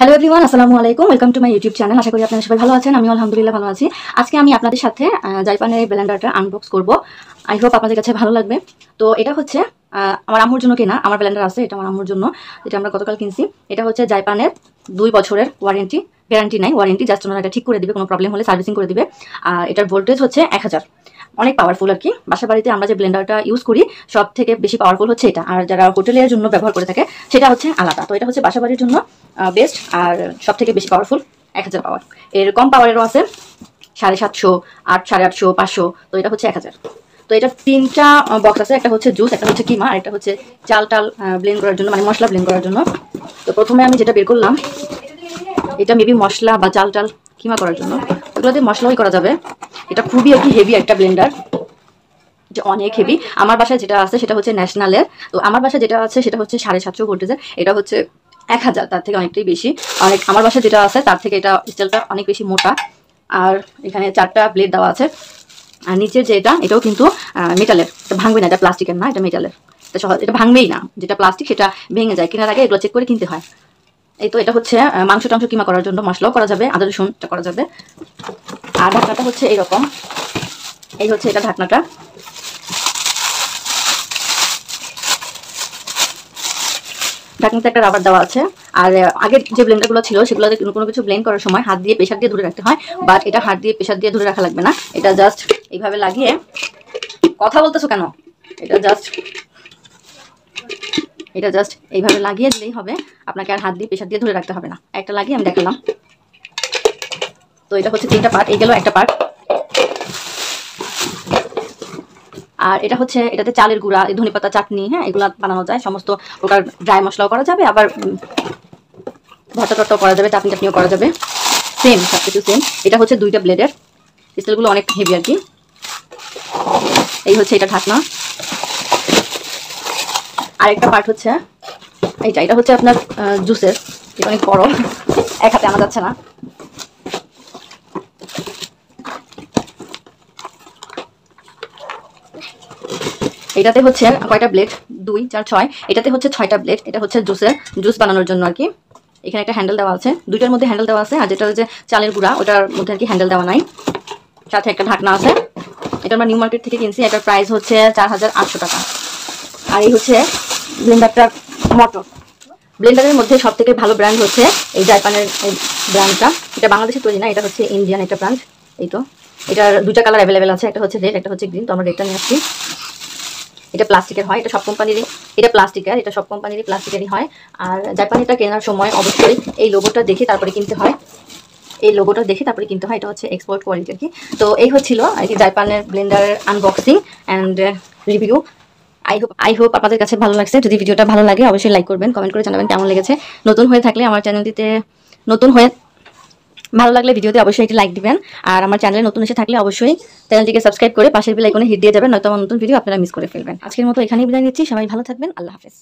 Hello everyone, আসসালামু আলাইকুম। Welcome to my YouTube channel. আশা করি আপনারা সবাই ভালো আছেন। আমি আলহামদুলিল্লাহ ভালো আছি। আজকে আমি আপনাদের সাথে জাইপানের ব্লেন্ডারটা আনবক্স করব। আই হোপ আপনাদের কাছে ভালো লাগবে। তো এটা হচ্ছে আমার আম্মুর জন্য কেনা। আমার ব্লেন্ডার আছে, এটা আমার আম্মুর জন্য, যেটা আমরা গতকাল কিনছি। এটা হচ্ছে জাইপানের 2 বছরের ওয়ারেন্টি, গ্যারান্টি নাই, ওয়ারেন্টি, জাস্ট ওনারা এটা ঠিক করে দিবে, কোনো প্রবলেম হলে সার্ভিসিং করে দিবে। আর এটার ভোল্টেজ হচ্ছে 1000, অনেক পাওয়ারফুল আর কি। বাসা বাড়িতে আমরা যে ব্লেন্ডারটা ইউজ করি সব থেকে বেশি পাওয়ারফুল হচ্ছে এটা, আর যারা হোটেলের জন্য ব্যবহার করে থাকে সেটা হচ্ছে আলাদা। তো এটা হচ্ছে বাসা বাড়ির জন্য বেস্ট, আর সব থেকে বেশি পাওয়ারফুল 1000 পাওয়ার। এর কম পাওয়ারেরও আছে 750, 850, 500, তো এটা হচ্ছে 1000। তো এটা 3টা বক্স আছে, একটা হচ্ছে জুস, একটা হচ্ছে কিমা, আর একটা হচ্ছে চাল টাল ব্লেন্ড করার জন্য, মানে মশলা ব্লেন্ড করার জন্য। তো প্রথমে আমি যেটা বের করলাম, এটা মেবি মশলা বা চাল টাল কিমা করার জন্য, ওগুলো দিয়ে মশলাই করা যাবে। এটা খুবই আর কি হেভি একটা ব্লেন্ডার, যে অনেক হেভি। আমার বাসায় যেটা আছে সেটা হচ্ছে ন্যাশনালের, তো আমার বাসায় যেটা আছে সেটা হচ্ছে 750 ভোল্টেজের, এটা হচ্ছে 1000, তার থেকে অনেকটাই বেশি। আমার বাসায় যেটা আছে তার থেকে এটা স্টিলটা অনেক বেশি মোটা, আর এখানে 4টা ব্লেড দেওয়া আছে। আর নিচের যে এটাও কিন্তু মেটালের, এটা ভাঙবে না, এটা প্লাস্টিকের না, এটা মেটালের। এটা ভাঙবেই না, যেটা প্লাস্টিক সেটা ভেঙে যায়, কেনার আগে এগুলো চেক করে কিনতে হয়। এই তো এটা হচ্ছে মাংস টাংস কিমা করার জন্য, মশলাও করা যাবে, আদা রসুনটা করা যাবে। আর ঢাকনাটা হচ্ছে এইরকম, এই হচ্ছে এটা ঢাকনাটা। ঢাকনাতে একটা রাবার দেওয়া আছে। আর আগের যে ব্লেন্ডারগুলো ছিল সেগুলোতে কোনো কিছু ব্লেন্ড করার সময় হাত দিয়ে প্রেসার দিয়ে ধরে রাখতে হয়, বাট এটা হাত দিয়ে প্রেসার দিয়ে ধরে রাখা লাগবে না। এটা জাস্ট এইভাবে লাগিয়ে, কথা বলতেছো কেন, এটা জাস্ট এইভাবে লাগিয়ে দিলেই হবে, আপনাকে আর হাত দিয়ে প্রেসার দিয়ে ধরে রাখতে হবে না। একটা লাগিয়ে আমি দেখালাম। তো এটা হচ্ছে 3টা পার্ট, এই গেল একটা পার্ট। আর এটা হচ্ছে, এটাতে চালের গুঁড়া, ধনেপাতা চাটনি, হ্যাঁ, এগুলো বানানো যায়, সমস্ত প্রকার ড্রাই মশলাও করা যাবে, আবার ভর্তা টর্তাও করা যাবে, চাটনিও করা যাবে, সেম, সব কিছু সেম। এটা হচ্ছে 2টা ব্লেডের, স্টিলগুলো অনেক হেভি আর কি। এই হচ্ছে এটা ঢাকনা। আরেকটা পার্ট হচ্ছে এটা হচ্ছে আপনার জুসের, এটা অনেক বড়, এক হাতে আনা যাচ্ছে না। এটাতে হচ্ছে কয়টা ব্লেড, 2, 4, 6, এটাতে হচ্ছে 6টা ব্লেড। এটা হচ্ছে জুস বানানোর জন্য আর কি। এখানে একটা হ্যান্ডেল দেওয়া আছে, 2টার মধ্যে হ্যান্ডেল দেওয়া আছে, আর যেটা যে চালের গুঁড়া ওটার মধ্যে আর কি হ্যান্ডেল দেওয়া নাই। সাথে একটা ঢাকনা আছে। এটা আমরা নিউ মার্কেট থেকে কিনছি, এটার প্রাইস হচ্ছে 4800 টাকা। আর এই হচ্ছে ব্লেন্ডারটার মোটর। ব্লেন্ডারের মধ্যে সব থেকে ভালো ব্র্যান্ড হচ্ছে এই জাইপানের এই ব্র্যান্ডটা। এটা বাংলাদেশে তৈরি না, এটা হচ্ছে ইন্ডিয়ান একটা ব্র্যান্ড। এই তো এটার 2টা কালার অ্যাভেলেবেল আছে, একটা হচ্ছে রেড, একটা হচ্ছে গ্রিন। তো আমরা রেডটা নিয়ে আসছি। এটা প্লাস্টিকের হয়, এটা সব কোম্পানিরই, এটা প্লাস্টিকের, এটা সব কোম্পানিরই প্লাস্টিকেরই হয়। আর জাপানিটা কেনার সময় অবশ্যই এই লোগোটা দেখে তারপরে কিনতে হয়, এই লোগোটা দেখে তারপরে কিনতে হয়। এটা হচ্ছে এক্সপোর্ট কোয়ালিটি আর কি। তো এই হচ্ছিল আর কি জাপানের ব্লেন্ডারের unboxing and review. I hope আপনাদের কাছে ভালো লাগছে। যদি ভিডিওটা ভালো লাগে অবশ্যই লাইক করবেন, কমেন্ট করে জানাবেন কেমন লেগেছে। নতুন হয়ে থাকলে আমার চ্যানেলটিতে, ভালো লাগলে ভিডিওতে অবশ্যই একটি লাইক দিবেন। আর আমার চ্যানেলে নতুন এসে থাকলে অবশ্যই চ্যানেলটিকে সাবস্ক্রাইব করে পাশের বেল আইকনে হিট দিয়ে যাবেন, নয়তো আমার নতুন ভিডিও আপনারা মিস করে ফেলবেন। আজকের মতো এখানেই বিদায় নিচ্ছি। সবাই ভালো থাকবেন। আল্লাহ হাফেজ।